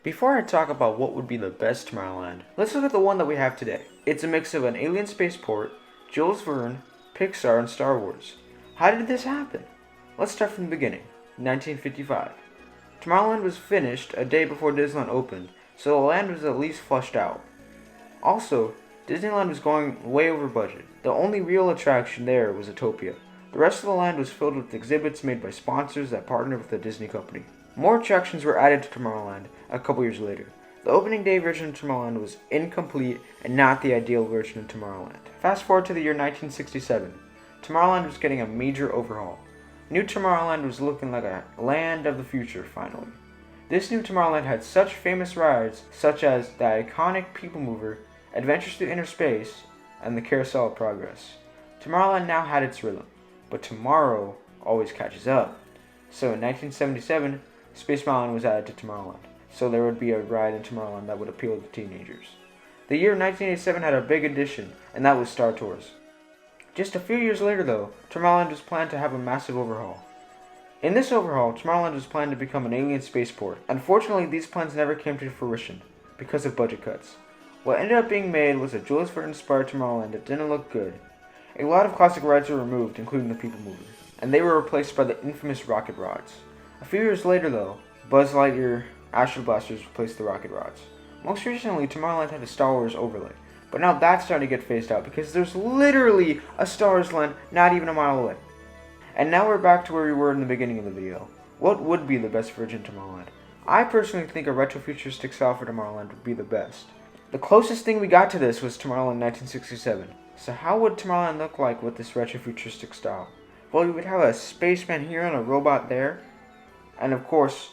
Before I talk about what would be the best Tomorrowland, let's look at the one that we have today. It's a mix of an alien spaceport, Jules Verne, Pixar, and Star Wars. How did this happen? Let's start from the beginning. 1955. Tomorrowland was finished a day before Disneyland opened, so the land was at least fleshed out. Also, Disneyland was going way over budget. The only real attraction there was Autopia. The rest of the land was filled with exhibits made by sponsors that partnered with the Disney company. More attractions were added to Tomorrowland a couple years later. The opening day version of Tomorrowland was incomplete and not the ideal version of Tomorrowland. Fast forward to the year 1967. Tomorrowland was getting a major overhaul. New Tomorrowland was looking like a land of the future, finally. This new Tomorrowland had such famous rides such as the iconic People Mover, Adventures Through Inner Space, and the Carousel of Progress. Tomorrowland now had its rhythm, but tomorrow always catches up. So in 1977, Space Mountain was added to Tomorrowland, so there would be a ride in Tomorrowland that would appeal to teenagers. The year 1987 had a big addition, and that was Star Tours. Just a few years later though, Tomorrowland was planned to have a massive overhaul. In this overhaul, Tomorrowland was planned to become an alien spaceport. Unfortunately, these plans never came to fruition, because of budget cuts. What ended up being made was a Jules Verne-inspired Tomorrowland that didn't look good. A lot of classic rides were removed, including the People Mover, and they were replaced by the infamous rocket rods. A few years later though, Buzz Lightyear Astro Blasters replaced the rocket rods. Most recently, Tomorrowland had a Star Wars overlay, but now that's starting to get phased out because there's literally a Star Wars land not even a mile away. And now we're back to where we were in the beginning of the video. What would be the best version of Tomorrowland? I personally think a retrofuturistic style for Tomorrowland would be the best. The closest thing we got to this was Tomorrowland 1967. So how would Tomorrowland look like with this retrofuturistic style? Well, we would have a spaceman here and a robot there, and of course,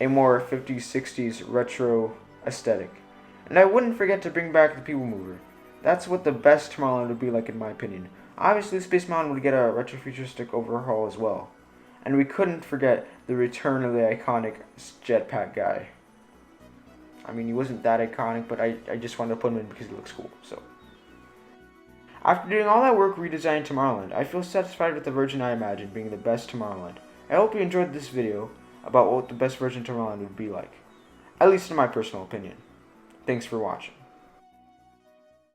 a more 50s, 60s retro aesthetic. And I wouldn't forget to bring back the People Mover. That's what the best Tomorrowland would be like in my opinion. Obviously, Space Mountain would get a retrofuturistic overhaul as well. And we couldn't forget the return of the iconic jetpack guy. I mean, he wasn't that iconic, but I just wanted to put him in because he looks cool, so. After doing all that work redesigning Tomorrowland, I feel satisfied with the version I imagined being the best Tomorrowland. I hope you enjoyed this video about what the best version of Tomorrowland would be like. At least in my personal opinion. Thanks for watching.